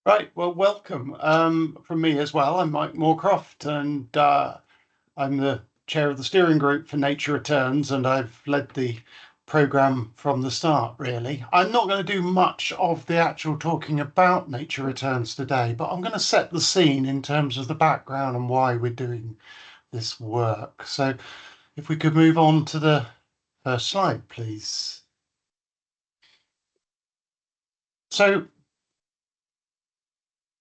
Right, well, welcome from me as well. I'm Mike Moorcroft, and I'm the chair of the steering group for Nature Returns, and I've led the program from the start, really. I'm not going to do much of the actual talking about Nature Returns today, but I'm going to set the scene in terms of the background and why we're doing this work. So if we could move on to the first slide, please. So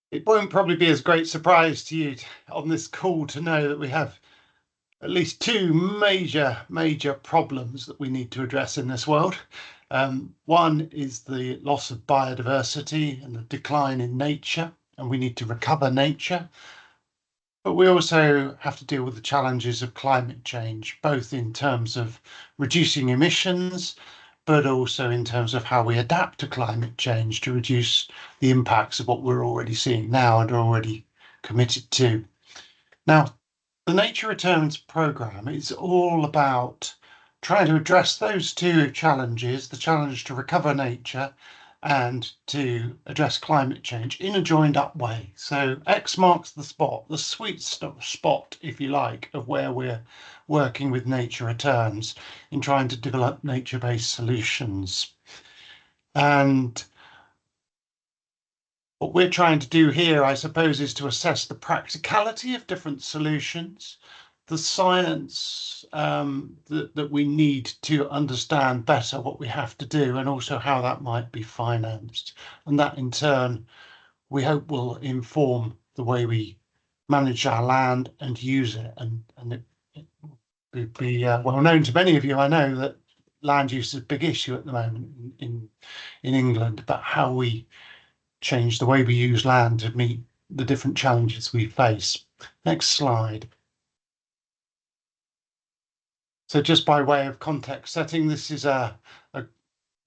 it won't probably be as great surprise to you on this call to know that we have at least two major problems that we need to address in this world. One is the loss of biodiversity and the decline in nature, and we need to recover nature. But we also have to deal with the challenges of climate change, both in terms of reducing emissions, but also in terms of how we adapt to climate change to reduce the impacts of what we're already seeing now and are already committed to. Now, the Nature Returns programme is all about trying to address those two challenges, the challenge to recover nature and to address climate change in a joined up way. So X marks the spot, the sweet spot, if you like, of where we're working with Nature Returns in trying to develop nature-based solutions. And what we're trying to do here, I suppose, is to assess the practicality of different solutions, the science that we need to understand better what we have to do, and also how that might be financed. And that, in turn, we hope will inform the way we manage our land and use it. And it will be well known to many of you, I know, that land use is a big issue at the moment in England, but how we change the way we use land to meet the different challenges we face. Next slide. So just by way of context setting, this is a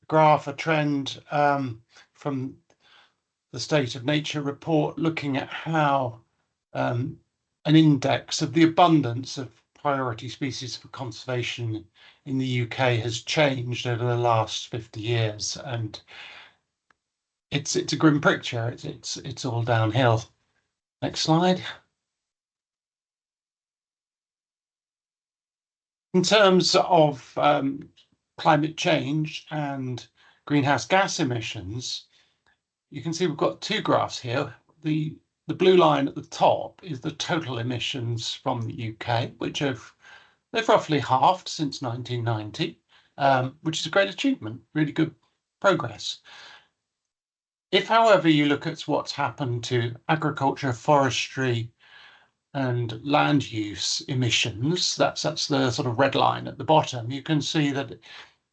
graph, a trend from the State of Nature report looking at how an index of the abundance of priority species for conservation in the UK has changed over the last 50 years. And it's a grim picture. It's all downhill. Next slide. In terms of climate change and greenhouse gas emissions, you can see we've got two graphs here. The blue line at the top is the total emissions from the UK, which they've roughly halved since 1990, which is a great achievement, really good progress. If, however, you look at what's happened to agriculture, forestry, and land use emissions, that's the sort of red line at the bottom, you can see that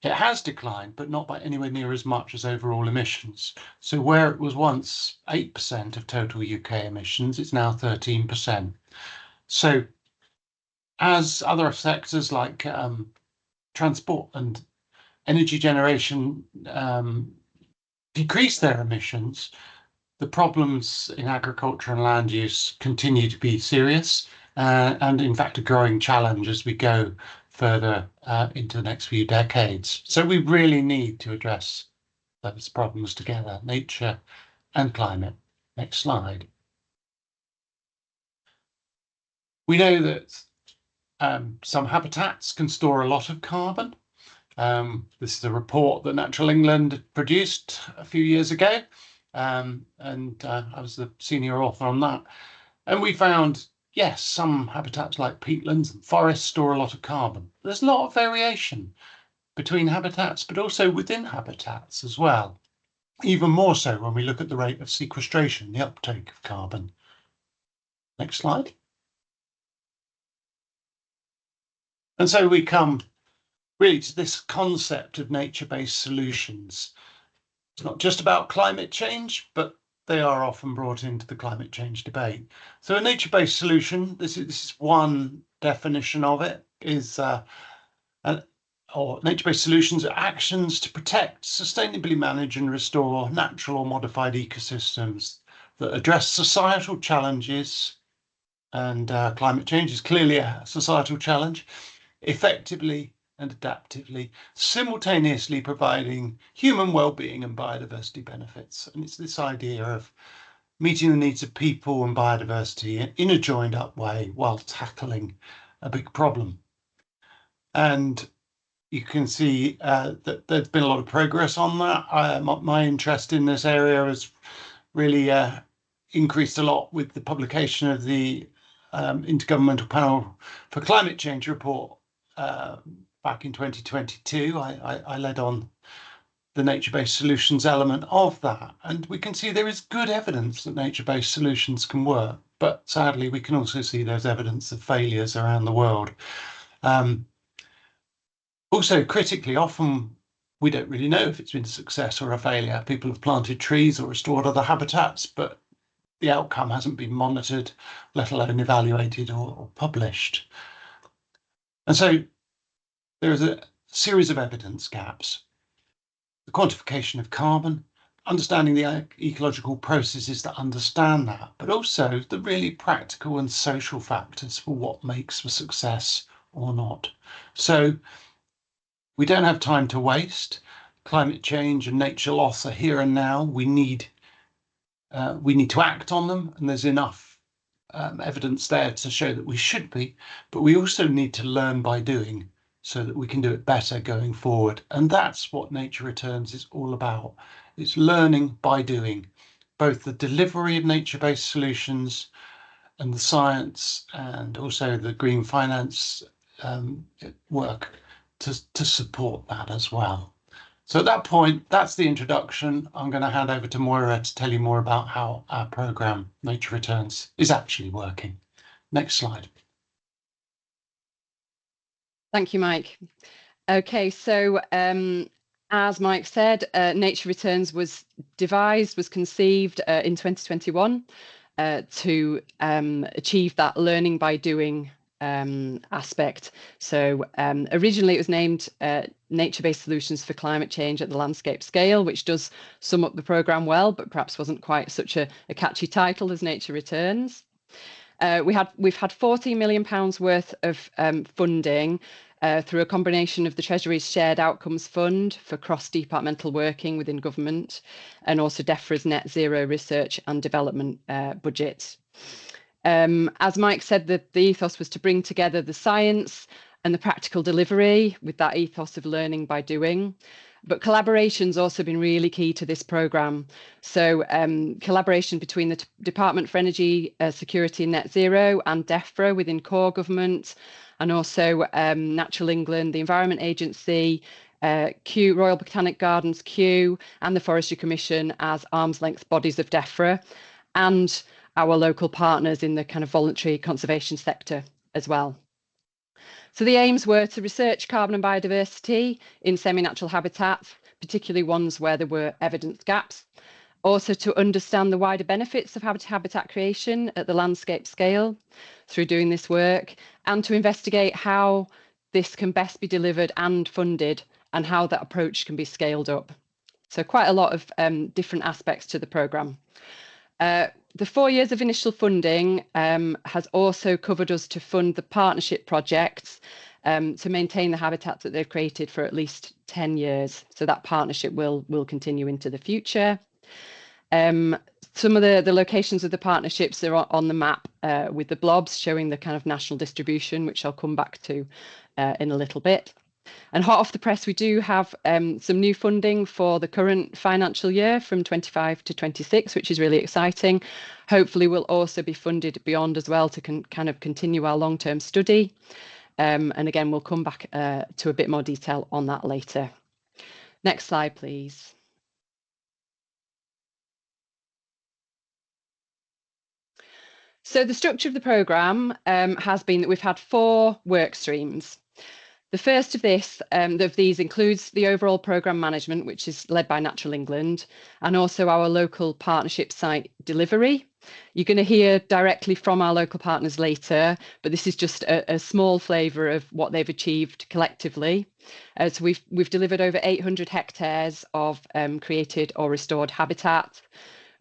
it has declined, but not by anywhere near as much as overall emissions. So where it was once 8% of total UK emissions, it's now 13%. So as other sectors like transport and energy generation decrease their emissions, the problems in agriculture and land use continue to be serious and in fact a growing challenge as we go further into the next few decades. So we really need to address those problems together, nature and climate. Next slide. We know that some habitats can store a lot of carbon. This is a report that Natural England produced a few years ago. And I was the senior author on that. And we found, yes, some habitats like peatlands and forests store a lot of carbon. There's a lot of variation between habitats, but also within habitats as well. Even more so when we look at the rate of sequestration, the uptake of carbon. Next slide. And so we come really to this concept of nature-based solutions. It's not just about climate change, but they are often brought into the climate change debate. So a nature-based solution, this is one definition of it, is or nature-based solutions are actions to protect, sustainably manage and restore natural or modified ecosystems that address societal challenges, and climate change is clearly a societal challenge, effectively and adaptively, simultaneously providing human well-being and biodiversity benefits. And it's this idea of meeting the needs of people and biodiversity in a joined up way while tackling a big problem. And you can see that there's been a lot of progress on that. My interest in this area has really increased a lot with the publication of the Intergovernmental Panel for Climate Change report back in 2022. I led on the nature-based solutions element of that, and we can see there is good evidence that nature-based solutions can work, but sadly we can also see there's evidence of failures around the world. Also, critically, often we don't really know if it's been a success or a failure. People have planted trees or restored other habitats, but the outcome hasn't been monitored, let alone evaluated or published. And so there is a series of evidence gaps. The quantification of carbon, understanding the ecological processes that understand that, but also the really practical and social factors for what makes for success or not. So we don't have time to waste. Climate change and nature loss are here and now. We need to act on them, and there's enough evidence there to show that we should be, but we also need to learn by doing so that we can do it better going forward. And that's what Nature Returns is all about. It's learning by doing, both the delivery of nature-based solutions and the science, and also the green finance work to support that as well. So at that point, that's the introduction. I'm going to hand over to Moira to tell you more about how our programme Nature Returns is actually working. Next slide. Thank you, Mike. Okay, so as Mike said, Nature Returns was conceived in 2021 to achieve that learning by doing aspect. So originally it was named Nature-Based Solutions for Climate Change at the Landscape Scale, which does sum up the programme well, but perhaps wasn't quite such a catchy title as Nature Returns. We've had £14 million worth of funding through a combination of the Treasury's Shared Outcomes Fund for cross-departmental working within government, and also DEFRA's Net Zero Research and Development budget. As Mike said, the ethos was to bring together the science and the practical delivery with that ethos of learning by doing. But collaboration's also been really key to this programme. So collaboration between the Department for Energy Security and Net Zero and DEFRA within core government, and also Natural England, the Environment Agency, Kew, Royal Botanic Gardens, Kew, and the Forestry Commission as arm's length bodies of DEFRA, and our local partners in the kind of voluntary conservation sector as well. So the aims were to research carbon and biodiversity in semi-natural habitats, particularly ones where there were evidence gaps. Also to understand the wider benefits of habitat creation at the landscape scale through doing this work, and to investigate how this can best be delivered and funded, and how that approach can be scaled up. So quite a lot of different aspects to the programme. The 4 years of initial funding has also covered us to fund the partnership projects to maintain the habitats that they've created for at least 10 years. So that partnership will continue into the future. Some of the locations of the partnerships are on the map with the blobs showing the kind of national distribution, which I'll come back to in a little bit. And hot off the press, we do have some new funding for the current financial year from 25 to 26, which is really exciting. Hopefully we'll also be funded beyond as well to kind of continue our long-term study. And again, we'll come back to a bit more detail on that later. Next slide, please. So the structure of the programme has been that we've had 4 work streams. The first of these includes the overall programme management, which is led by Natural England, and also our local partnership site delivery. You're going to hear directly from our local partners later, but this is just a small flavour of what they've achieved collectively. So we've delivered over 800 hectares of created or restored habitat,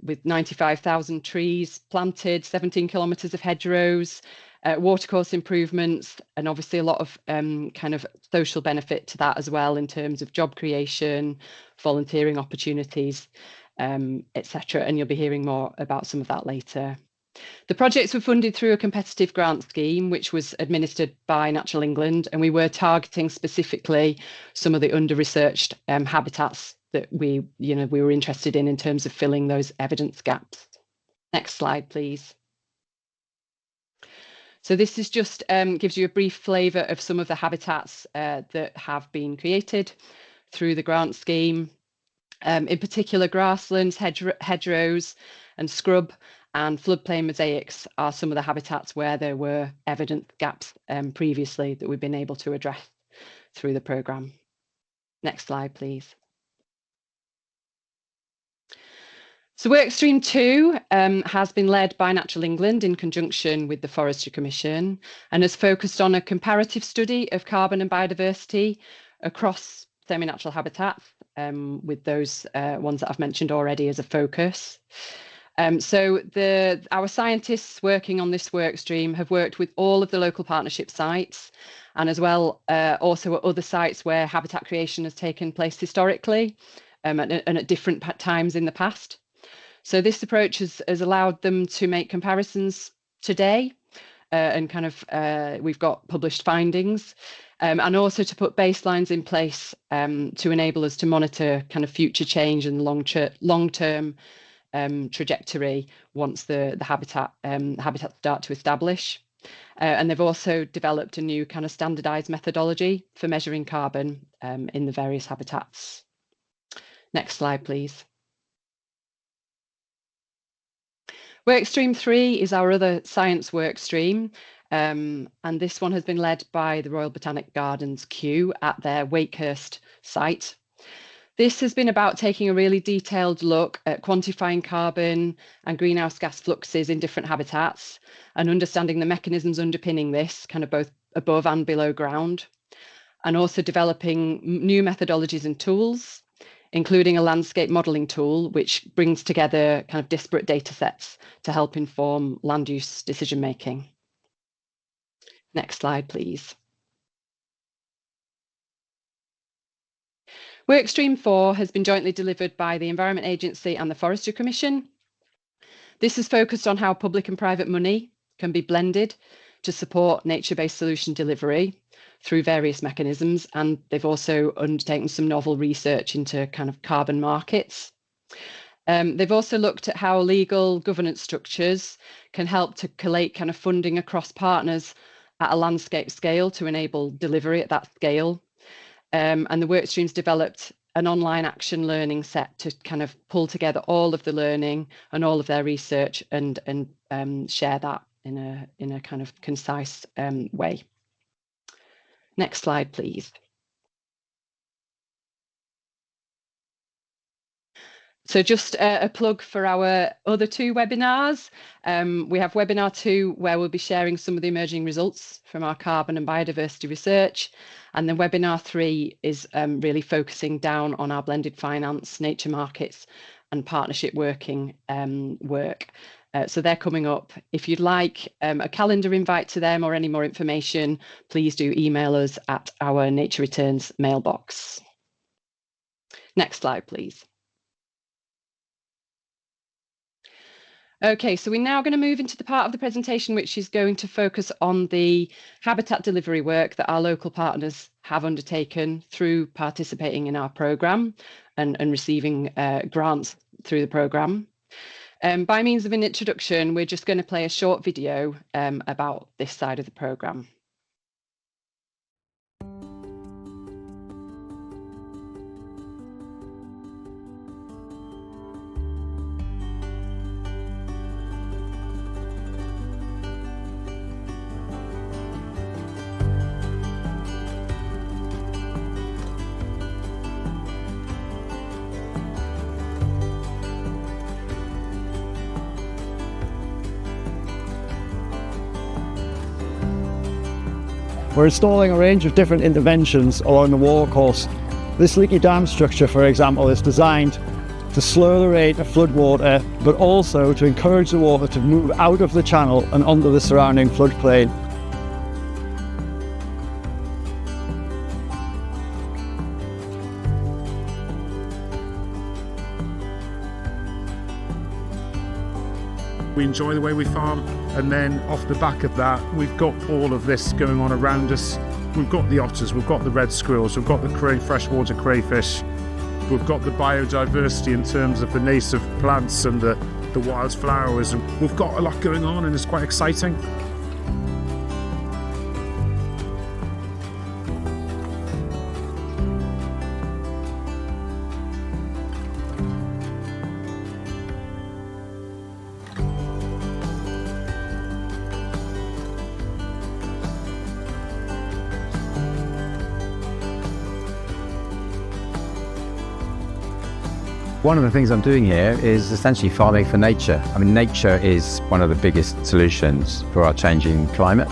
with 95,000 trees planted, 17 kilometres of hedgerows, watercourse improvements, and obviously a lot of kind of social benefit to that as well in terms of job creation, volunteering opportunities. etc. And you'll be hearing more about some of that later. The projects were funded through a competitive grant scheme, which was administered by Natural England, and we were targeting specifically some of the under-researched habitats that we were interested in terms of filling those evidence gaps. Next slide, please. So this is just gives you a brief flavour of some of the habitats that have been created through the grant scheme. In particular, grasslands, hedgerows and scrub and floodplain mosaics are some of the habitats where there were evidence gaps previously that we've been able to address through the programme. Next slide, please. So work stream 2 has been led by Natural England in conjunction with the Forestry Commission and has focused on a comparative study of carbon and biodiversity across semi-natural habitats, with those ones that I've mentioned already as a focus. So our scientists working on this work stream have worked with all of the local partnership sites and as well also at other sites where habitat creation has taken place historically and at different times in the past. So this approach has allowed them to make comparisons today and kind of we've got published findings and also to put baselines in place to enable us to monitor kind of future change and long-term trajectory once the habitats start to establish. And they've also developed a new kind of standardized methodology for measuring carbon in the various habitats. Next slide, please. Work stream 3 is our other science work stream, and this one has been led by the Royal Botanic Gardens Kew at their Wakehurst site. This has been about taking a really detailed look at quantifying carbon and greenhouse gas fluxes in different habitats and understanding the mechanisms underpinning this, kind of both above and below ground, and also developing new methodologies and tools, including a landscape modelling tool, which brings together kind of disparate data sets to help inform land use decision making. Next slide, please. Work stream 4 has been jointly delivered by the Environment Agency and the Forestry Commission. This is focused on how public and private money can be blended to support nature-based solution delivery through various mechanisms, and they've also undertaken some novel research into kind of carbon markets. They've also looked at how legal governance structures can help to collate kind of funding across partners at a landscape scale to enable delivery at that scale. And the work streams developed an online action learning set to kind of pull together all of the learning and all of their research and share that in a kind of concise way. Next slide, please. So just a plug for our other 2 webinars. We have webinar 2 where we'll be sharing some of the emerging results from our carbon and biodiversity research. And then webinar 3 is really focusing down on our blended finance, nature markets and partnership working work. So they're coming up. If you'd like a calendar invite to them or any more information, please do email us at our Nature Returns mailbox. Next slide, please. Okay, so we're now going to move into the part of the presentation which is going to focus on the habitat delivery work that our local partners have undertaken through participating in our programme and receiving grants through the programme. By means of an introduction, we're just going to play a short video about this side of the programme. We're installing a range of different interventions along the watercourse. This leaky dam structure, for example, is designed to slow the rate of floodwater, but also to encourage the water to move out of the channel and onto the surrounding floodplain. We enjoy the way we farm, and then off the back of that, we've got all of this going on around us. We've got the otters, we've got the red squirrels, we've got the freshwater crayfish, we've got the biodiversity in terms of the native plants and the wildflowers, and we've got a lot going on, and it's quite exciting. One of the things I'm doing here is essentially farming for nature. I mean, nature is one of the biggest solutions for our changing climate.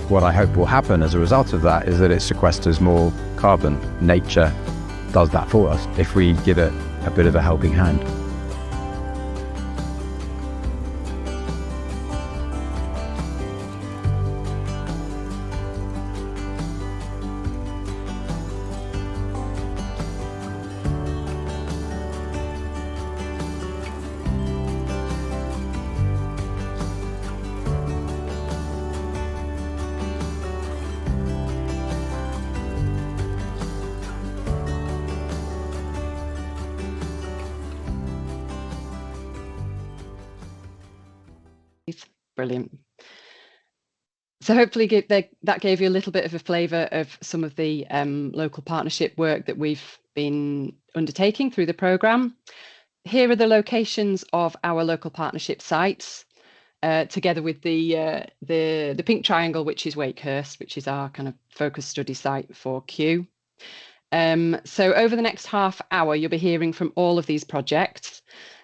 What I hope will happen as a result of that is that it sequesters more carbon. Nature does that for us if we give it a bit of a helping hand. Brilliant. So hopefully that gave you a little bit of a flavour of some of the local partnership work that we've been undertaking through the programme. Here are the locations of our local partnership sites, together with the pink triangle, which is Wakehurst, which is our kind of focus study site for Kew. So over the next half hour, you'll be hearing from all of these projects.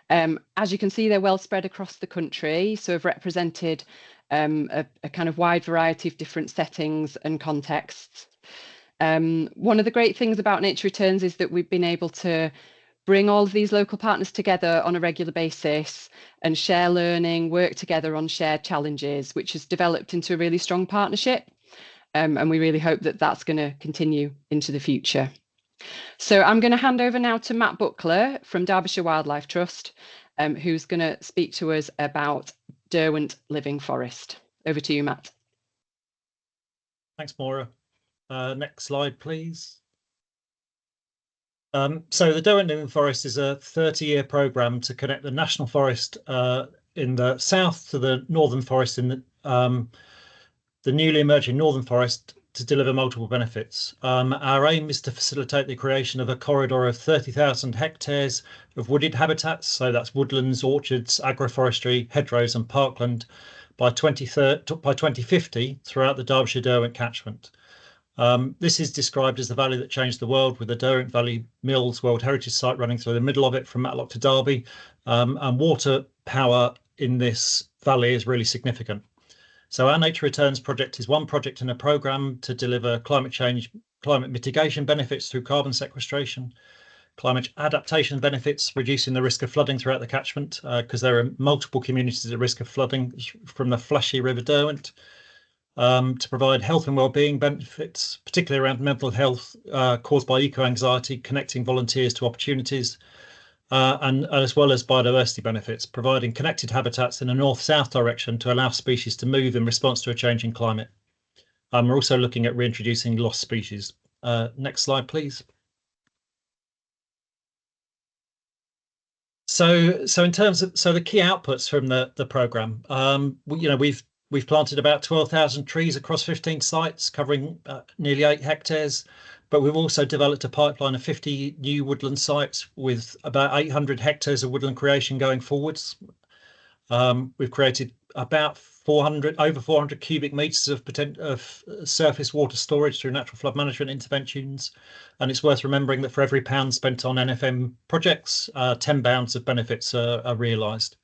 As you can see, they're well spread across the country, so have represented a kind of wide variety of different settings and contexts. One of the great things about Nature Returns is that we've been able to bring all of these local partners together on a regular basis and share learning, work together on shared challenges, which has developed into a really strong partnership. And we really hope that that's going to continue into the future. So I'm going to hand over now to Matt Buckler from Derbyshire Wildlife Trust, who's going to speak to us about Derwent Living Forest. Over to you, Matt. Thanks, Maura. Next slide, please. So the Derwent Living Forest is a 30-year programme to connect the National Forest in the south to the Northern Forest in the newly emerging Northern Forest to deliver multiple benefits. Our aim is to facilitate the creation of a corridor of 30,000 hectares of wooded habitats, so that's woodlands, orchards, agroforestry, hedgerows and parkland by 2050 throughout the Derbyshire Derwent catchment. This is described as the valley that changed the world, with the Derwent Valley Mills World Heritage Site running through the middle of it from Matlock to Derby, and water power in this valley is really significant. So our Nature Returns project is one project in a programme to deliver climate mitigation benefits through carbon sequestration, climate adaptation benefits, reducing the risk of flooding throughout the catchment, because there are multiple communities at risk of flooding from the Flashy River Derwent, to provide health and wellbeing benefits, particularly around mental health caused by eco-anxiety, connecting volunteers to opportunities, and as well as biodiversity benefits, providing connected habitats in a north-south direction to allow species to move in response to a changing climate. We're also looking at reintroducing lost species. Next slide, please. So in terms of the key outputs from the programme, we've planted about 12,000 trees across 15 sites covering nearly 8 hectares. But we've also developed a pipeline of 50 new woodland sites with about 800 hectares of woodland creation going forwards. We've created about over 400 cubic metres of surface water storage through natural flood management interventions. And it's worth remembering that for every £1 spent on NFM projects, £10 of benefits are realised.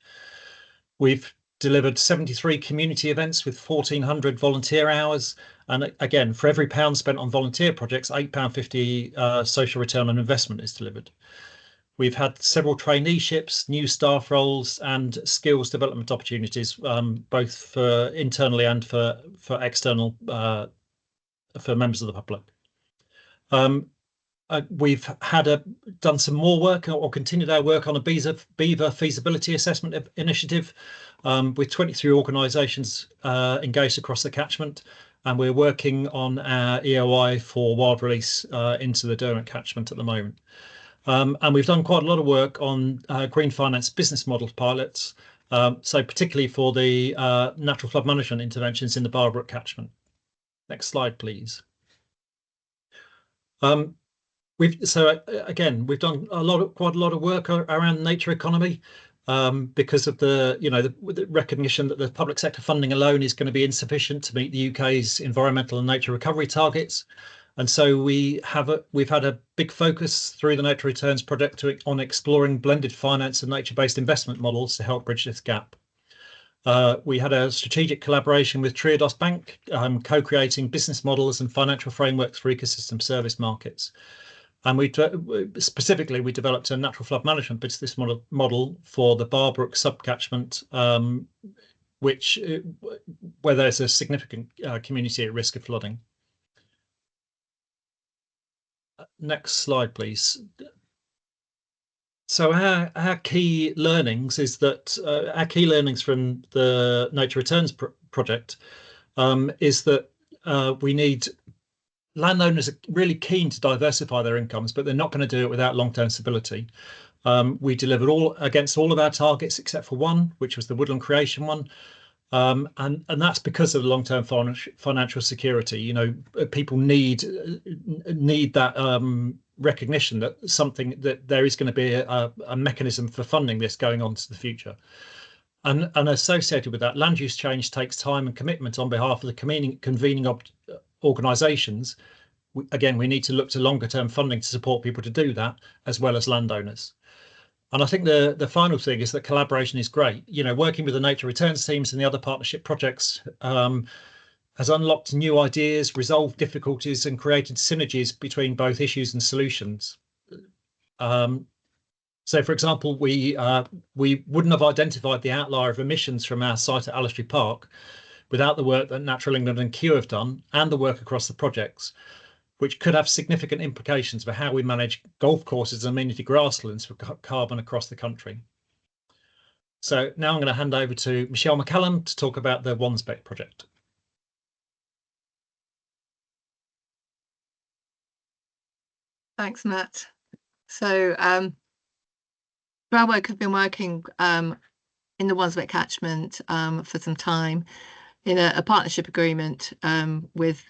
We've delivered 73 community events with 1,400 volunteer hours. And again, for every £1 spent on volunteer projects, £8.50 social return on investment is delivered. We've had several traineeships, new staff roles and skills development opportunities, both for internally and for external, for members of the public. we've done some more work or continued our work on a beaver feasibility assessment initiative with 23 organisations engaged across the catchment, and we're working on our EOI for wild release into the Derwent catchment at the moment. And we've done quite a lot of work on green finance business model pilots, so particularly for the natural flood management interventions in the Barbrook catchment. Next slide, please. We've done quite a lot of work around nature economy because of the recognition that the public sector funding alone is going to be insufficient to meet the UK's environmental and nature recovery targets. And so we've had a big focus through the Nature Returns project on exploring blended finance and nature-based investment models to help bridge this gap. We had a strategic collaboration with Triodos Bank, co-creating business models and financial frameworks for ecosystem service markets. And we developed a natural flood management business model for the Barbrook subcatchment, where there's a significant community at risk of flooding. Next slide, please. So our key learnings from the Nature Returns project is that we need landowners are really keen to diversify their incomes, but they're not going to do it without long-term stability. We delivered against all of our targets except for one, which was the woodland creation one. And that's because of the long-term financial security. People need that recognition that there is going to be a mechanism for funding this going on to the future. And associated with that, land use change takes time and commitment on behalf of the convening organisations. Again, we need to look to longer term funding to support people to do that, as well as landowners. And I think the final thing is that collaboration is great. Working with the Nature Returns teams and the other partnership projects has unlocked new ideas, resolved difficulties, and created synergies between both issues and solutions. So, for example, we wouldn't have identified the outlier of emissions from our site at Allestree Park without the work that Natural England and Kew have done, and the work across the projects, which could have significant implications for how we manage golf courses and amenity grasslands for carbon across the country. So now I'm going to hand over to Michelle McCallum to talk about the Wansbeck project. Thanks, Matt. So our work have been working in the Wansbeck catchment for some time in a partnership agreement with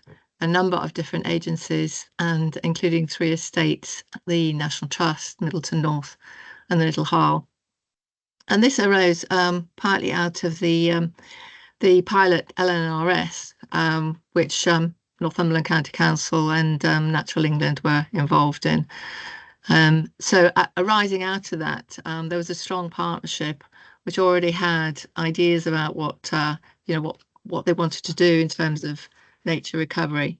a number of different agencies, and including 3 estates, the National Trust, Middleton North and the Little Harle. And this arose partly out of the pilot LNRS, which Northumberland County Council and Natural England were involved in. So arising out of that, there was a strong partnership which already had ideas about what they wanted to do in terms of nature recovery.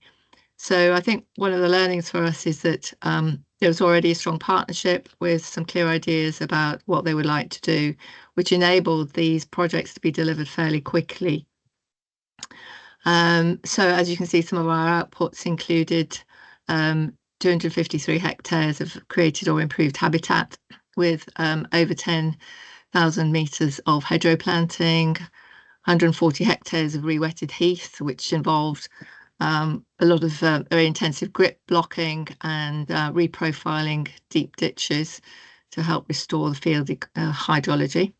So I think one of the learnings for us is that there was already a strong partnership with some clear ideas about what they would like to do, which enabled these projects to be delivered fairly quickly. So as you can see, some of our outputs included 253 hectares of created or improved habitat, with over 10,000 metres of hedgerow planting, 140 hectares of re-wetted heath, which involved a lot of very intensive grip blocking and reprofiling deep ditches to help restore the field hydrology.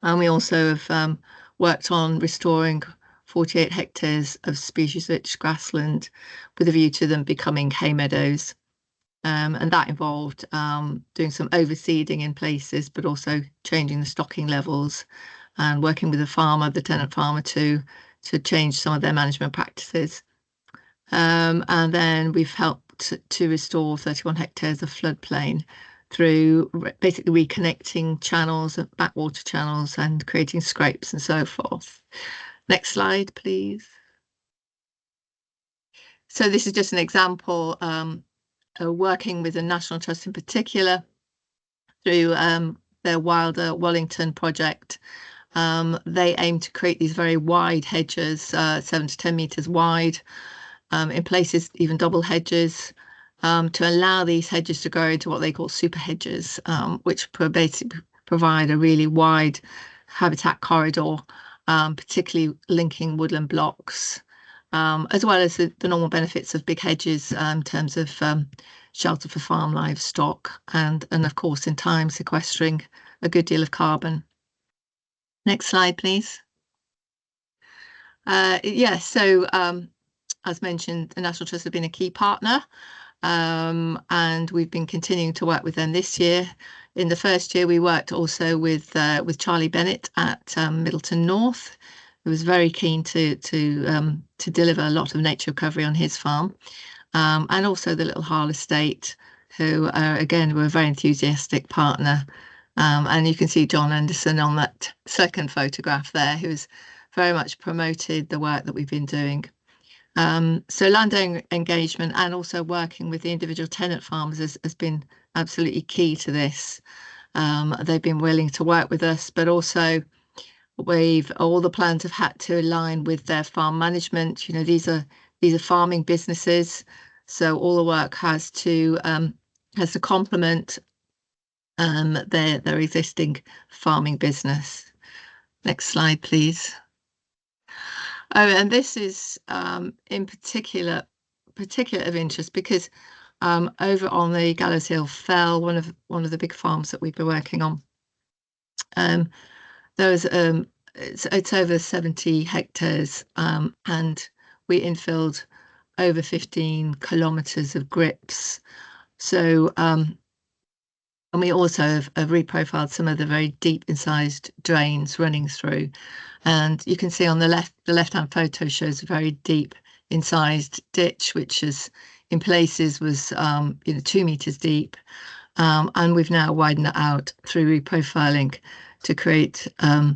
And we also have worked on restoring 48 hectares of species-rich grassland with a view to them becoming hay meadows. And that involved doing some overseeding in places, but also changing the stocking levels and working with the tenant farmer to change some of their management practices. And then we've helped to restore 31 hectares of floodplain through basically reconnecting channels, backwater channels, and creating scrapes and so forth. Next slide, please. So this is just an example, working with the National Trust in particular through their Wilder Wallington project. They aim to create these very wide hedges, 7 to 10 metres wide, in places even double hedges, to allow these hedges to grow into what they call super hedges, which basically provide a really wide habitat corridor, particularly linking woodland blocks, as well as the normal benefits of big hedges in terms of shelter for farm livestock and of course in time sequestering a good deal of carbon. Next slide, please. So as mentioned, the National Trust have been a key partner, and we've been continuing to work with them this year. In the first year, we worked also with Charlie Bennett at Middleton North, who was very keen to deliver a lot of nature recovery on his farm, and also the Little Harle Estate, who again were a very enthusiastic partner. And you can see John Anderson on that second photograph there, who's very much promoted the work that we've been doing. So landowner engagement and also working with the individual tenant farmers has been absolutely key to this. They've been willing to work with us, but also all the plans have had to align with their farm management. You know, these are farming businesses, so all the work has to complement their existing farming business. Next slide, please. Oh, and this is in particular of interest because over on the Gallows Hill Fell, one of the big farms that we've been working on, there's it's over 70 hectares, and we infilled over 15 kilometres of grips. So and we also have reprofiled some of the very deep incised drains running through. And you can see on the left-hand photo shows a very deep incised ditch, which is in places was 2 meters deep. And we've now widened it out through reprofiling to create a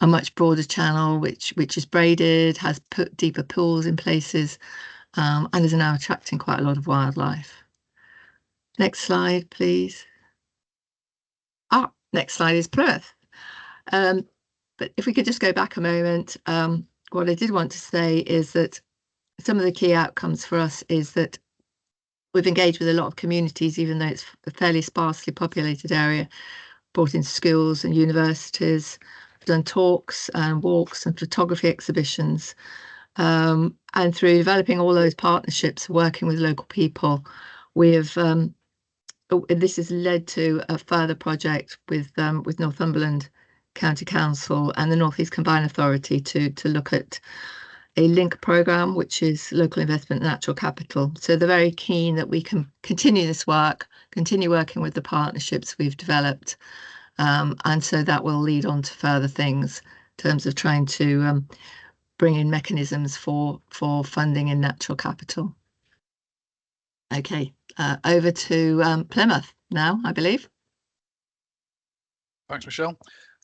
much broader channel, which is braided, has put deeper pools in places, and is now attracting quite a lot of wildlife. Next slide, please. Next slide is Plymouth. But if we could just go back a moment, what I did want to say is that some of the key outcomes for us is that we've engaged with a lot of communities, even though it's a fairly sparsely populated area, brought in schools and universities, done talks and walks and photography exhibitions. And through developing all those partnerships, working with local people, we have this has led to a further project with Northumberland County Council and the North East Combined Authority to look at a LINK programme, which is local investment in natural capital. So they're very keen that we can continue this work, continue working with the partnerships we've developed, and so that will lead on to further things in terms of trying to bring in mechanisms for funding in natural capital. Okay, over to Plymouth now, I believe. Thanks, Michelle.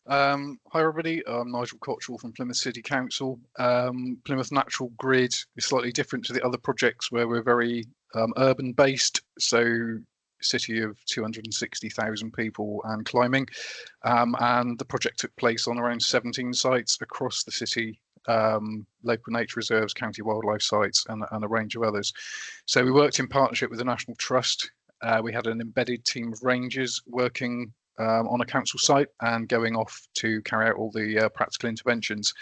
Hi, everybody. I'm Nigel Cottrell from Plymouth City Council. Plymouth Natural Grid is slightly different to the other projects where we're very urban based. So city of 260,000 people and climbing. And the project took place on around 17 sites across the city, local nature reserves, county wildlife sites, and a range of others. So we worked in partnership with the National Trust. We had an embedded team of rangers working on a council site and going off to carry out all the practical interventions.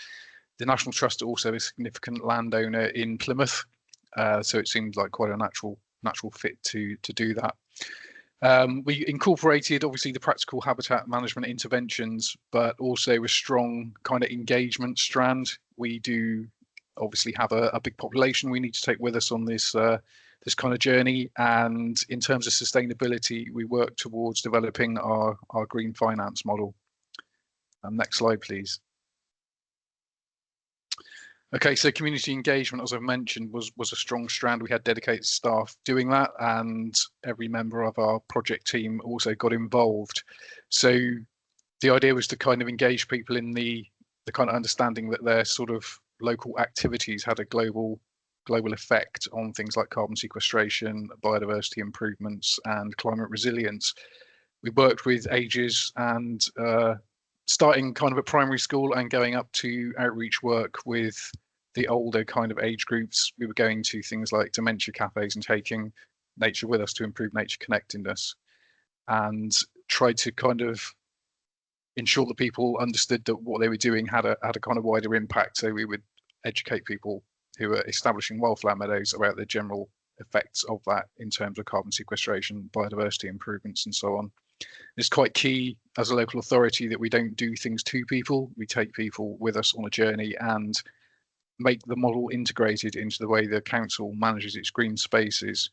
The National Trust are also a significant landowner in Plymouth, so it seemed like quite a natural fit to do that. We incorporated obviously the practical habitat management interventions, but also a strong kind of engagement strand. We do obviously have a big population we need to take with us on this this kind of journey, and in terms of sustainability, we work towards developing our green finance model. Next slide, please. Okay, so community engagement, as I've mentioned, was a strong strand. We had dedicated staff doing that, and every member of our project team also got involved. So the idea was to kind of engage people in the kind of understanding that their sort of local activities had a global effect on things like carbon sequestration, biodiversity improvements, and climate resilience. We worked with ages and starting kind of at primary school and going up to outreach work with the older kind of age groups. We were going to things like dementia cafes and taking nature with us to improve nature connectedness, and tried to kind of ensure that people understood that what they were doing had a kind of wider impact. So we would educate people who are establishing wildflower meadows about the general effects of that in terms of carbon sequestration, biodiversity improvements, and so on. It's quite key as a local authority that we don't do things to people. We take people with us on a journey and make the model integrated into the way the council manages its green spaces.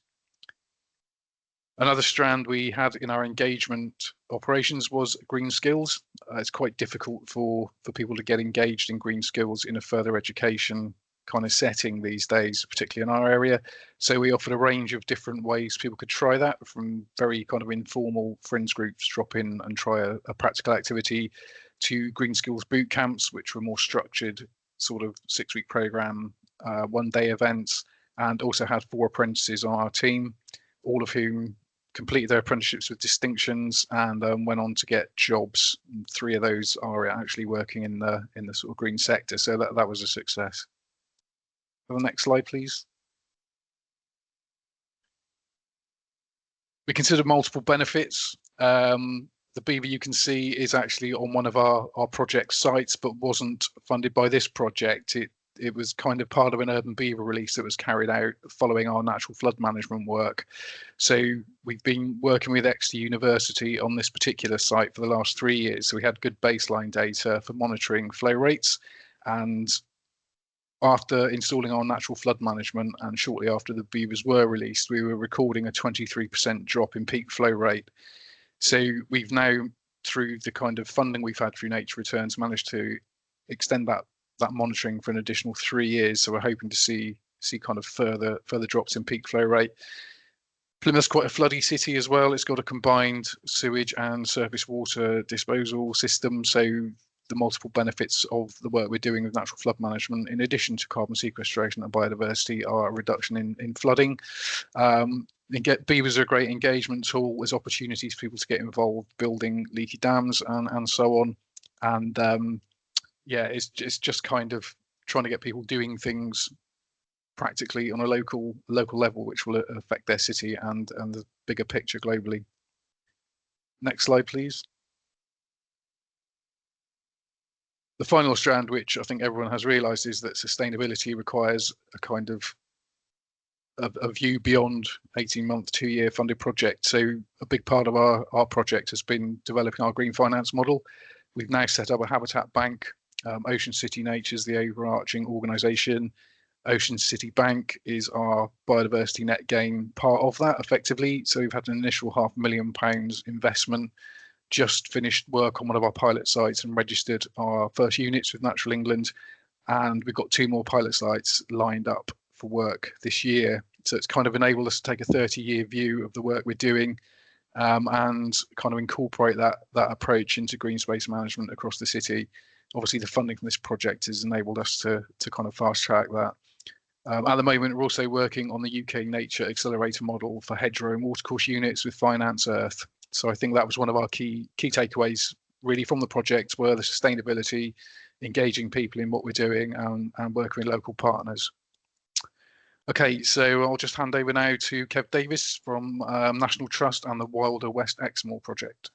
Another strand we had in our engagement operations was green skills. It's quite difficult for people to get engaged in green skills in a further education kind of setting these days, particularly in our area. So we offered a range of different ways people could try that, from very kind of informal friends groups, drop in and try a practical activity, to green skills boot camps, which were more structured, sort of 6-week program, 1-day events, and also had 4 apprentices on our team, all of whom completed their apprenticeships with distinctions and went on to get jobs. 3 of those are actually working in the sort of green sector, so that was a success. The next slide, please. We considered multiple benefits. The beaver you can see is actually on one of our project sites, but wasn't funded by this project. It was kind of part of an urban beaver release that was carried out following our natural flood management work. So we've been working with Exeter University on this particular site for the last 3 years. So we had good baseline data for monitoring flow rates, and after installing our natural flood management and shortly after the beavers were released, we were recording a 23% drop in peak flow rate. So we've now, through the kind of funding we've had through Nature Returns, managed to extend that monitoring for an additional 3 years. So we're hoping to see kind of further drops in peak flow rate. Plymouth's quite a floody city as well. It's got a combined sewage and surface water disposal system. So the multiple benefits of the work we're doing with natural flood management, in addition to carbon sequestration and biodiversity, are a reduction in flooding. Beavers are a great engagement tool. There's opportunities for people to get involved building leaky dams and so on. And yeah, it's just kind of trying to get people doing things practically on a local level, which will affect their city and the bigger picture globally. Next slide, please. The final strand, which I think everyone has realised, is that sustainability requires a kind of a view beyond 18-month, 2-year funded project. So a big part of our project has been developing our green finance model. We've now set up a habitat bank. Ocean City Nature is the overarching organisation. Ocean City Bank is our biodiversity net gain part of that, effectively. So we've had an initial £500,000 investment, just finished work on one of our pilot sites and registered our first units with Natural England. And we've got 2 more pilot sites lined up for work this year. So it's kind of enabled us to take a 30-year view of the work we're doing and kind of incorporate that approach into green space management across the city. Obviously, the funding from this project has enabled us to kind of fast track that. At the moment, we're also working on the UK Nature Accelerator model for hedgerow and watercourse units with Finance Earth. So I think that was one of our key takeaways really from the project, were the sustainability, engaging people in what we're doing, and working with local partners. Okay, so I'll just hand over now to Kev Davis from National Trust and the Wilder West Exmoor project.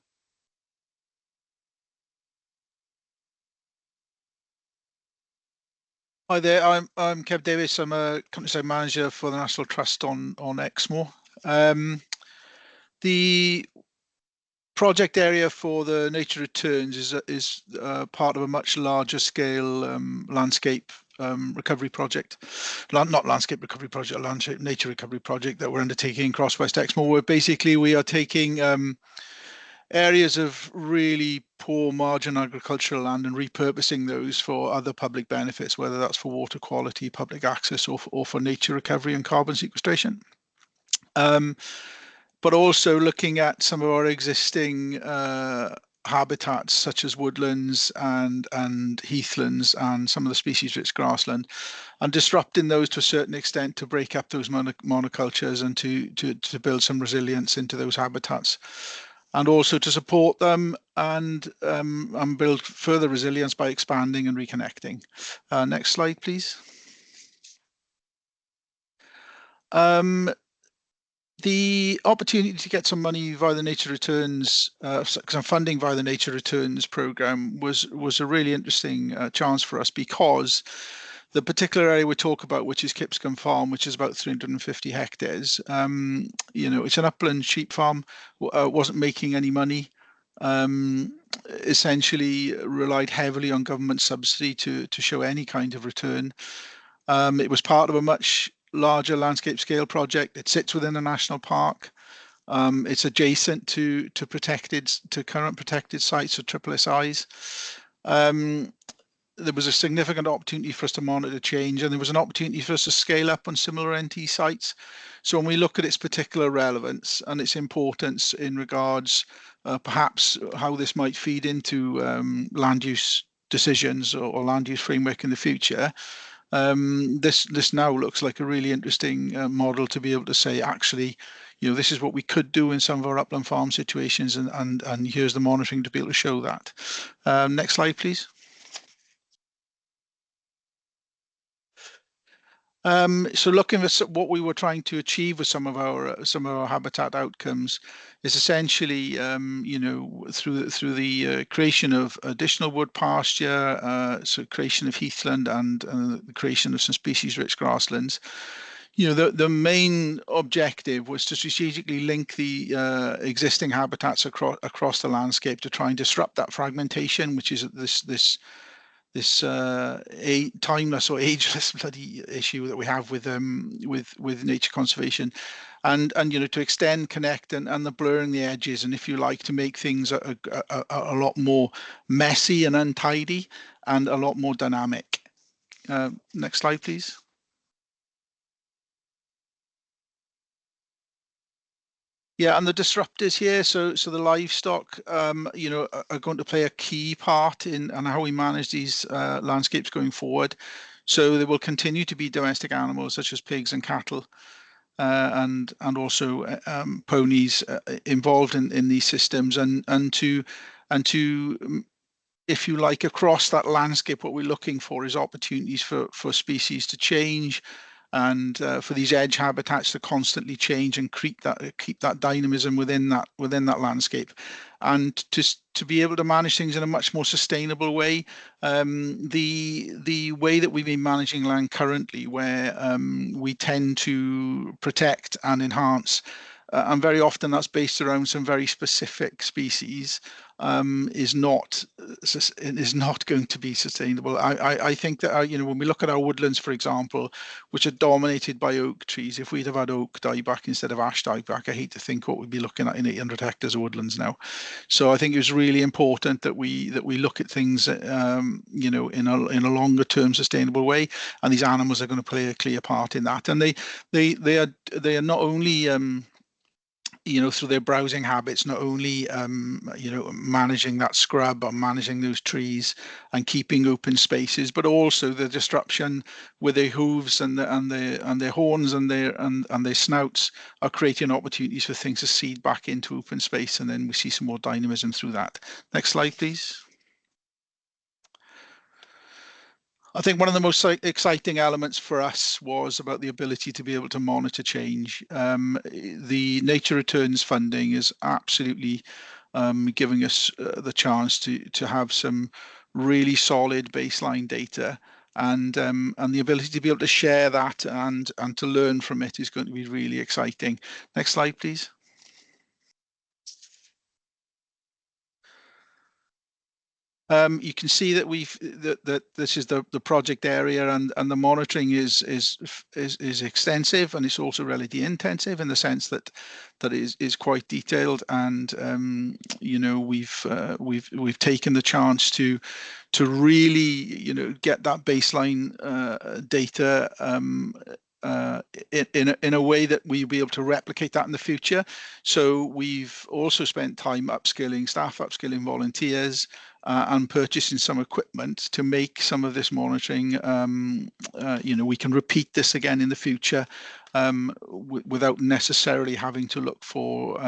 Hi there, I'm Kev Davis. I'm a countryside manager for the National Trust on Exmoor. The project area for the Nature Returns is part of a much larger scale landscape recovery project. Not landscape recovery project, a landscape nature recovery project that we're undertaking across West Exmoor, where basically we are taking areas of really poor margin agricultural land and repurposing those for other public benefits, whether that's for water quality, public access, or for nature recovery and carbon sequestration. But also looking at some of our existing habitats, such as woodlands and heathlands and some of the species-rich grassland, and disrupting those to a certain extent to break up those monocultures and to build some resilience into those habitats, and also to support them and build further resilience by expanding and reconnecting. Next slide, please. The opportunity to get some money via the Nature Returns, some funding via the Nature Returns program was a really interesting chance for us, because the particular area we talk about, which is Kipscombe Farm, which is about 350 hectares, it's an upland sheep farm, wasn't making any money, essentially relied heavily on government subsidy to show any kind of return. It was part of a much larger landscape scale project. It sits within a national park. It's adjacent to current protected sites or SSSIs. There was a significant opportunity for us to monitor change, and there was an opportunity for us to scale up on similar NT sites. So when we look at its particular relevance and its importance in regards, perhaps how this might feed into land use decisions or land use framework in the future, this now looks like a really interesting model to be able to say, actually, this is what we could do in some of our upland farm situations, and here's the monitoring to be able to show that. Next slide, please. So looking at what we were trying to achieve with some of our habitat outcomes is essentially, through the creation of additional wood pasture, so creation of heathland and the creation of some species-rich grasslands. The main objective was to strategically link the existing habitats across the landscape to try and disrupt that fragmentation, which is this timeless or ageless bloody issue that we have with nature conservation, and to extend, connect, and the blurring the edges, and if you like, to make things a lot more messy and untidy and a lot more dynamic. Next slide, please. Yeah, and the disruptors here, so the livestock, are going to play a key part in how we manage these landscapes going forward. So there will continue to be domestic animals such as pigs and cattle, and also ponies involved in these systems, and to if you like, across that landscape, what we're looking for is opportunities for species to change, and for these edge habitats to constantly change and keep that dynamism within that landscape, and to be able to manage things in a much more sustainable way. The way that we've been managing land currently, where we tend to protect and enhance, and very often that's based around some very specific species, is not going to be sustainable. I think that when we look at our woodlands, for example, which are dominated by oak trees, if we'd have had oak dieback instead of ash dieback, I hate to think what we'd be looking at in 800 hectares of woodlands now. So I think it was really important that we look at things in a longer term sustainable way, and these animals are going to play a clear part in that. And they are not only through their browsing habits, not only managing that scrub or managing those trees and keeping open spaces, but also the disruption with their hooves and their horns and their snouts are creating opportunities for things to seed back into open space, and then we see some more dynamism through that. Next slide, please. I think one of the most exciting elements for us was about the ability to be able to monitor change. The Nature Returns funding is absolutely giving us the chance to have some really solid baseline data, and the ability to be able to share that and to learn from it is going to be really exciting. Next slide, please. You can see that that this is the project area, and the monitoring is extensive, and it's also relatively intensive in the sense that it is quite detailed, and we've taken the chance to really get that baseline data in a way that we'll be able to replicate that in the future. So we've also spent time upskilling volunteers, and purchasing some equipment to make some of this monitoring. We can repeat this again in the future without necessarily having to look for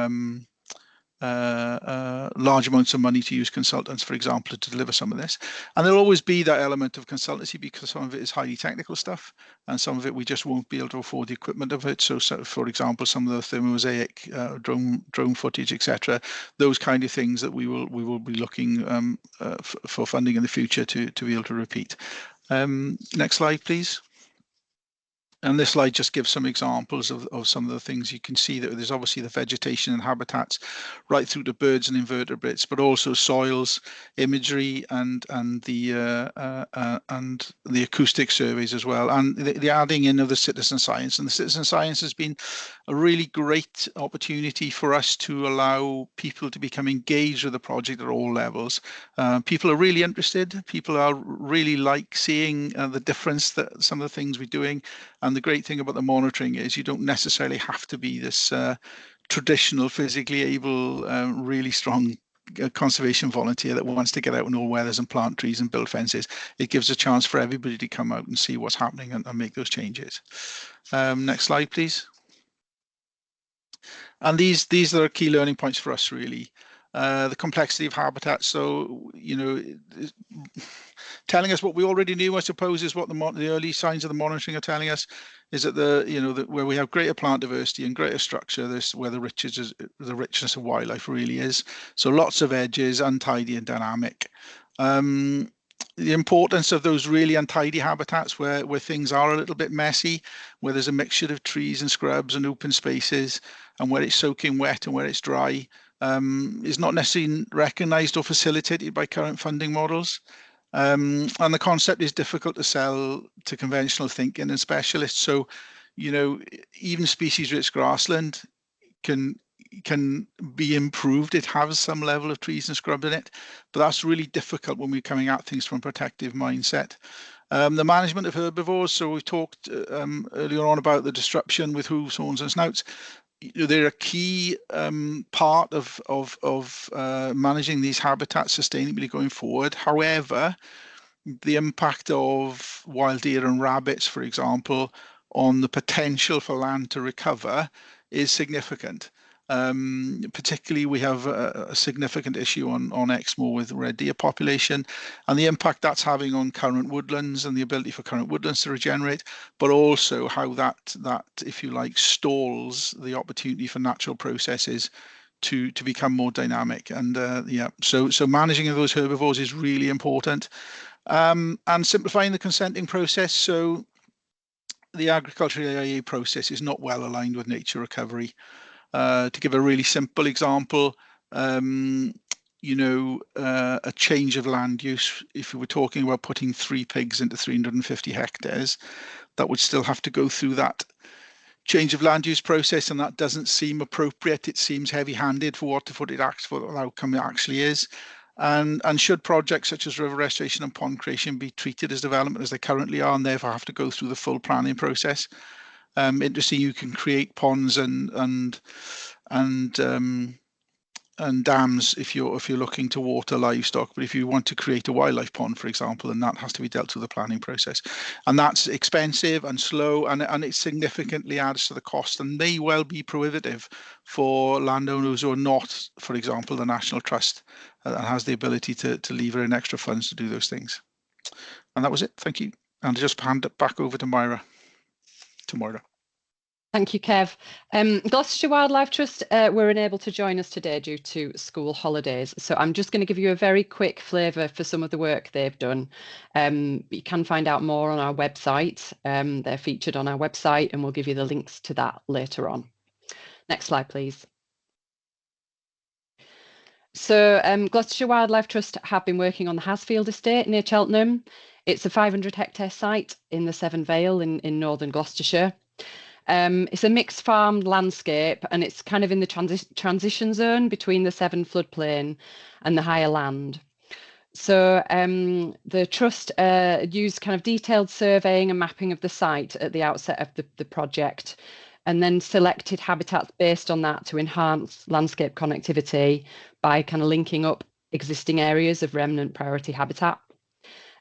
large amounts of money to use consultants, for example, to deliver some of this. And there'll always be that element of consultancy because some of it is highly technical stuff and some of it we just won't be able to afford the equipment of it. So for example, some of the thermomosaic, drone footage, etc., those kind of things that we will be looking for funding in the future to be able to repeat. Next slide, please. And this slide just gives some examples of some of the things. You can see that there's obviously the vegetation and habitats right through to birds and invertebrates, but also soils, imagery, and the acoustic surveys as well, and the adding in of the citizen science. And the citizen science has been a really great opportunity for us to allow people to become engaged with the project at all levels. People are really interested. People are really like seeing the difference that some of the things we're doing. And the great thing about the monitoring is you don't necessarily have to be this traditional, physically able, really strong conservation volunteer that wants to get out in all weathers and plant trees and build fences. It gives a chance for everybody to come out and see what's happening and make those changes. Next slide, please. And these are key learning points for us, really. The complexity of habitats. So, you know, telling us what we already knew, I suppose, is what the early signs of the monitoring are telling us, is that where we have greater plant diversity and greater structure, this where the richness of wildlife really is. So lots of edges, untidy and dynamic. The importance of those really untidy habitats where things are a little bit messy, where there's a mixture of trees and scrubs and open spaces, and where it's soaking wet and where it's dry, is not necessarily recognised or facilitated by current funding models. And the concept is difficult to sell to conventional thinking and specialists. So, you know, even species-rich grassland can be improved. It has some level of trees and scrub in it, but that's really difficult when we're coming at things from a protective mindset. The management of herbivores. So we talked earlier on about the disruption with hooves, horns, and snouts. They're a key part of managing these habitats sustainably going forward. However, the impact of wild deer and rabbits, for example, on the potential for land to recover is significant. Particularly, we have a significant issue on Exmoor with red deer population and the impact that's having on current woodlands and the ability for current woodlands to regenerate, but also how that if you like, stalls the opportunity for natural processes to become more dynamic. And so managing of those herbivores is really important. And simplifying the consenting process. So the agricultural AIA process is not well aligned with nature recovery. To give a really simple example, a change of land use, if we were talking about putting 3 pigs into 350 hectares, that would still have to go through that change of land use process, and that doesn't seem appropriate. It seems heavy-handed for what the outcome actually is. And should projects such as river restoration and pond creation be treated as development as they currently are, and therefore have to go through the full planning process? Interesting, you can create ponds and dams if you're looking to water livestock, but if you want to create a wildlife pond, for example, then that has to be dealt through the planning process, and that's expensive and slow, and it significantly adds to the cost and may well be prohibitive for landowners who are not, for example, the National Trust that has the ability to lever in extra funds to do those things. And that was it. Thank you. And I'll just hand it back over to Moira. Thank you, Kev. Gloucestershire Wildlife Trust were unable to join us today due to school holidays. So I'm just going to give you a very quick flavour for some of the work they've done. You can find out more on our website. They're featured on our website, and we'll give you the links to that later on. Next slide, please. So Gloucestershire Wildlife Trust have been working on the Hasfield estate near Cheltenham. It's a 500 hectare site in the Severn Vale in northern Gloucestershire. It's a mixed farmed landscape, and it's kind of in the transition zone between the Severn floodplain and the higher land. So the trust used kind of detailed surveying and mapping of the site at the outset of the project, and then selected habitats based on that to enhance landscape connectivity by kind of linking up existing areas of remnant priority habitat.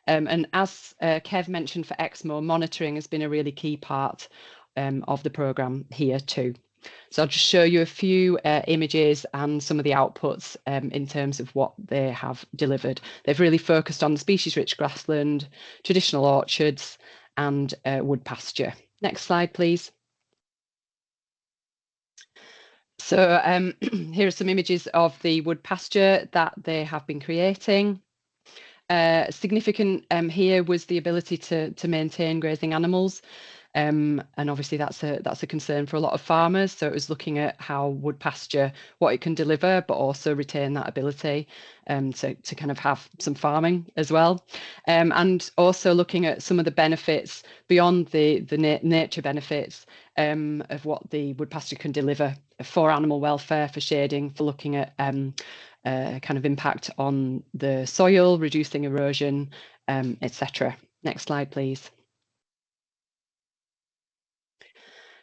And as Kev mentioned for Exmoor, monitoring has been a really key part of the programme here too. So I'll just show you a few images and some of the outputs in terms of what they have delivered. They've really focused on species-rich grassland, traditional orchards, and wood pasture. Next slide, please. So here are some images of the wood pasture that they have been creating. Significant here was the ability to maintain grazing animals. And obviously that's a concern for a lot of farmers. So it was looking at how wood pasture, what it can deliver, but also retain that ability to kind of have some farming as well. And also looking at some of the benefits beyond the nature benefits of what the wood pasture can deliver for animal welfare, for shading, for looking at kind of impact on the soil, reducing erosion, etc. Next slide, please.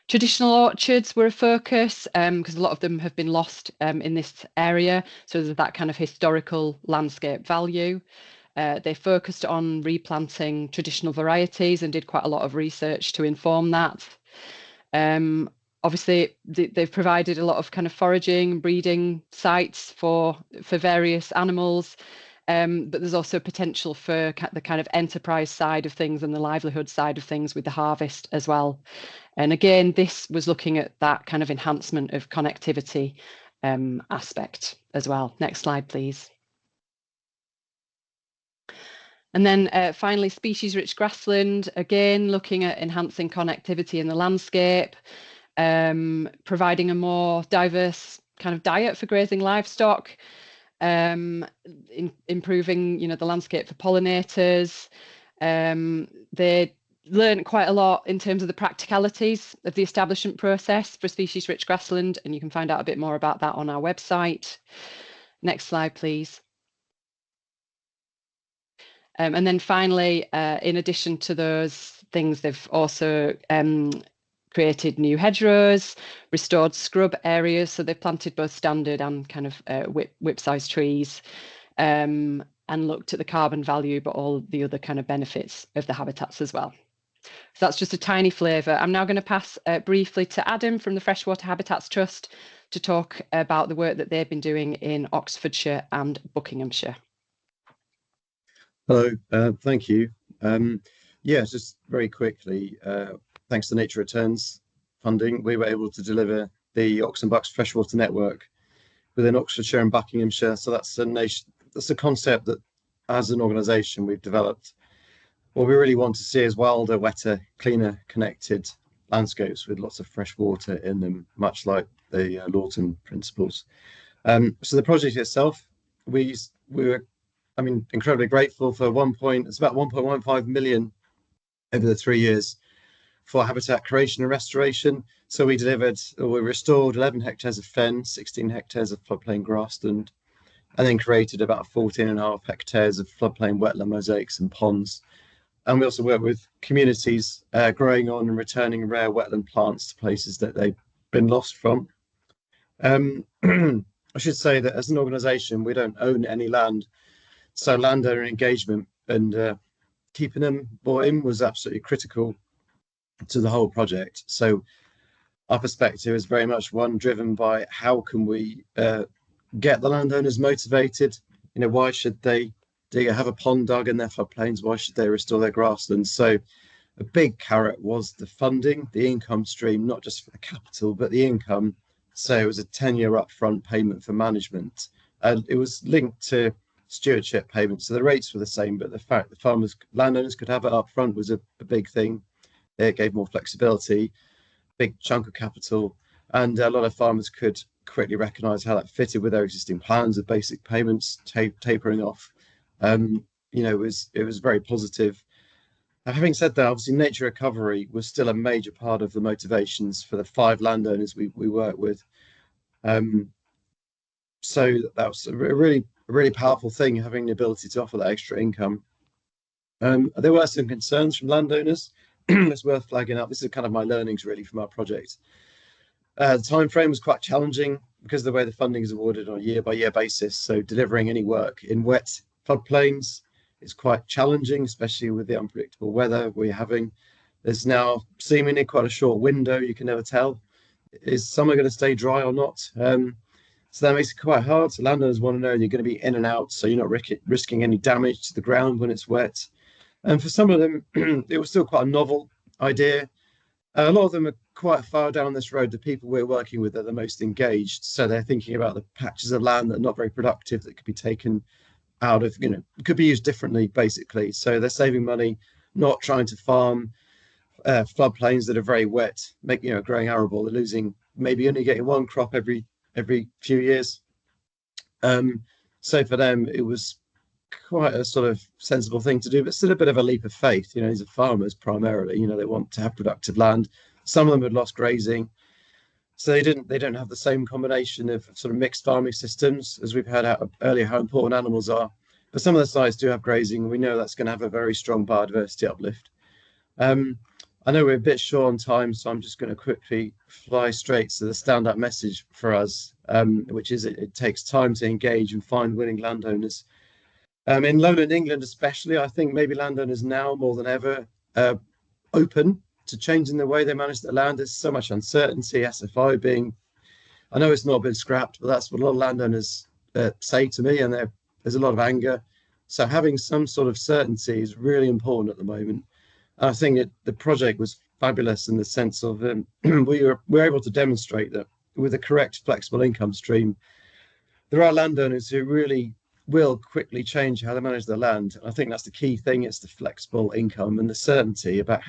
Traditional orchards were a focus because a lot of them have been lost in this area. So there's that kind of historical landscape value. They focused on replanting traditional varieties and did quite a lot of research to inform that. Obviously, they've provided a lot of kind of foraging, breeding sites for various animals. But there's also potential for the kind of enterprise side of things and the livelihood side of things with the harvest as well. And again, this was looking at that kind of enhancement of connectivity aspect as well. Next slide, please. And then finally, species-rich grassland, again, looking at enhancing connectivity in the landscape, providing a more diverse kind of diet for grazing livestock, improving, the landscape for pollinators. They learned quite a lot in terms of the practicalities of the establishment process for species-rich grassland, and you can find out a bit more about that on our website. Next slide, please. And then finally, in addition to those things, they've also created new hedgerows, restored scrub areas. So they've planted both standard and kind of whip-sized trees, and looked at the carbon value, but all the other kind of benefits of the habitats as well. So that's just a tiny flavour. I'm now going to pass briefly to Adam from the Freshwater Habitats Trust to talk about the work that they've been doing in Oxfordshire and Buckinghamshire. Hello, thank you. Yeah, just very quickly, thanks to Nature Returns funding, we were able to deliver the Ox and Bucks Freshwater Network within Oxfordshire and Buckinghamshire. So that's a concept that, as an organisation, we've developed. What we really want to see is wilder, wetter, cleaner, connected landscapes with lots of fresh water in them, much like the Lawton principles. So the project itself, we were, incredibly grateful for it's about 1.15 million over the 3 years for habitat creation and restoration. So we restored 11 hectares of fen, 16 hectares of floodplain grassland, and then created about 14.5 hectares of floodplain wetland mosaics and ponds. And we also work with communities growing on and returning rare wetland plants to places that they've been lost from. I should say that as an organisation, we don't own any land. So landowner engagement and keeping them bought in was absolutely critical to the whole project. So our perspective is very much one driven by how can we get the landowners motivated? Why should they have a pond dug in their floodplains? Why should they restore their grasslands? So a big carrot was the funding, the income stream, not just for the capital, but the income. So it was a 10-year upfront payment for management. And it was linked to stewardship payments. So the rates were the same, but the fact that landowners could have it up front was a big thing. It gave more flexibility, big chunk of capital, and a lot of farmers could quickly recognise how that fitted with their existing plans of basic payments tapering off. It was very positive. Having said that, obviously nature recovery was still a major part of the motivations for the 5 landowners we work with. So that was a really powerful thing, having the ability to offer that extra income. There were some concerns from landowners. It's worth flagging up. This is kind of my learnings really from our project. The time frame was quite challenging because of the way the funding is awarded on a year-by-year basis. So delivering any work in wet floodplains is quite challenging, especially with the unpredictable weather we're having. There's now seemingly quite a short window, you can never tell, is summer going to stay dry or not? So that makes it quite hard. So landowners want to know you're going to be in and out, so you're not risking any damage to the ground when it's wet. And for some of them, it was still quite a novel idea. A lot of them are quite far down this road. The people we're working with are the most engaged. So they're thinking about the patches of land that are not very productive that could be taken out of, could be used differently, basically. So they're saving money, not trying to farm floodplains that are very wet, growing arable. They're losing, maybe only getting one crop every few years. So for them, it was quite a sort of sensible thing to do, but still a bit of a leap of faith. These are farmers primarily. They want to have productive land. Some of them had lost grazing, so they don't have the same combination of sort of mixed farming systems as we've had out earlier, how important animals are. But some of the sites do have grazing, and we know that's going to have a very strong biodiversity uplift. I know we're a bit short on time, so I'm just going to quickly fly straight to the standout message for us, which is it takes time to engage and find winning landowners. In lowland England especially, I think maybe landowners now more than ever open to changing the way they manage their land. There's so much uncertainty, SFI being, I know it's not been scrapped, but that's what a lot of landowners say to me, and there's a lot of anger. So having some sort of certainty is really important at the moment. I think that the project was fabulous in the sense of we were able to demonstrate that with a correct flexible income stream, there are landowners who really will quickly change how they manage their land. I think that's the key thing. It's the flexible income and the certainty about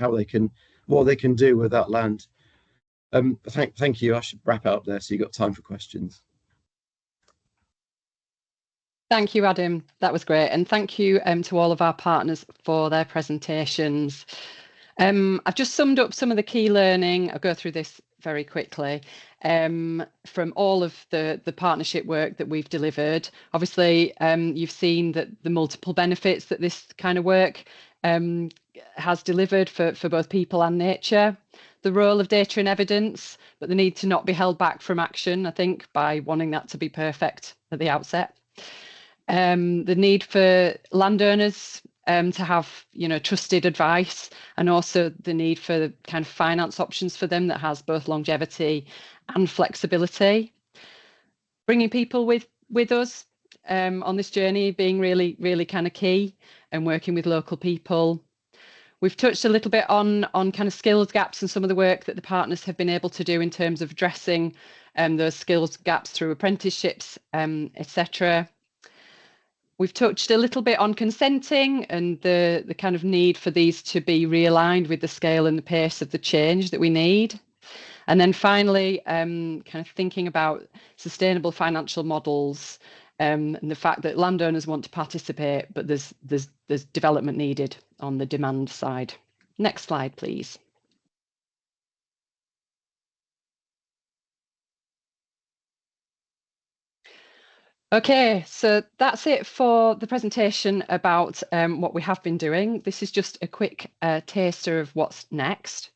what they can do with that land. Thank you. I should wrap it up there so you've got time for questions. Thank you, Adam. That was great. And thank you to all of our partners for their presentations. I've just summed up some of the key learning. I'll go through this very quickly from all of the partnership work that we've delivered. Obviously, you've seen that the multiple benefits that this kind of work has delivered for both people and nature. The role of data and evidence, but the need to not be held back from action, I think, by wanting that to be perfect at the outset. The need for landowners to have, trusted advice, and also the need for kind of finance options for them that has both longevity and flexibility. Bringing people with us on this journey being really, really kind of key, and working with local people. We've touched a little bit on kind of skills gaps and some of the work that the partners have been able to do in terms of addressing those skills gaps through apprenticeships, etc. We've touched a little bit on consenting and the kind of need for these to be realigned with the scale and the pace of the change that we need. And then finally, kind of thinking about sustainable financial models and the fact that landowners want to participate, but there's development needed on the demand side. Next slide, please. Okay, so that's it for the presentation about what we have been doing. This is just a quick taster of what's next.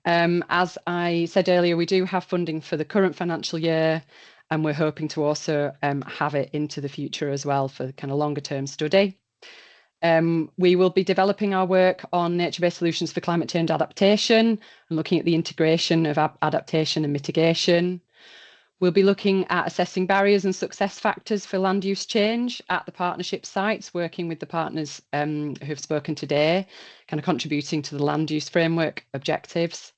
As I said earlier, we do have funding for the current financial year, and we're hoping to also have it into the future as well for kind of longer term study. We will be developing our work on nature-based solutions for climate change adaptation and looking at the integration of adaptation and mitigation. We'll be looking at assessing barriers and success factors for land use change at the partnership sites, working with the partners who've spoken today, kind of contributing to the land use framework objectives.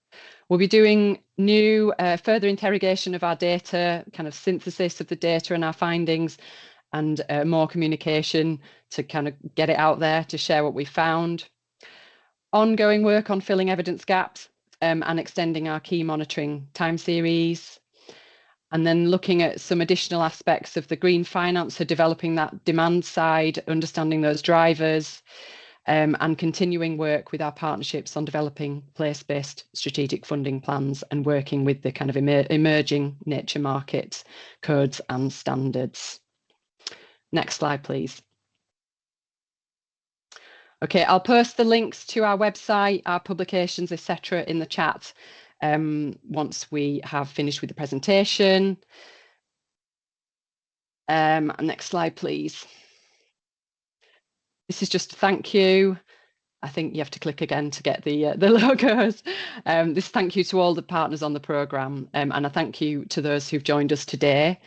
We'll be doing new further interrogation of our data, kind of synthesis of the data and our findings, and more communication to kind of get it out there to share what we found. Ongoing work on filling evidence gaps and extending our key monitoring time series. And then looking at some additional aspects of the green finance, so developing that demand side, understanding those drivers, and continuing work with our partnerships on developing place-based strategic funding plans and working with the kind of emerging nature markets, codes and standards. Next slide, please. Okay, I'll post the links to our website, our publications, etc. in the chat once we have finished with the presentation. Next slide, please. This is just a thank you. I think you have to click again to get the logos. This thank you to all the partners on the programme, and a thank you to those who've joined us today.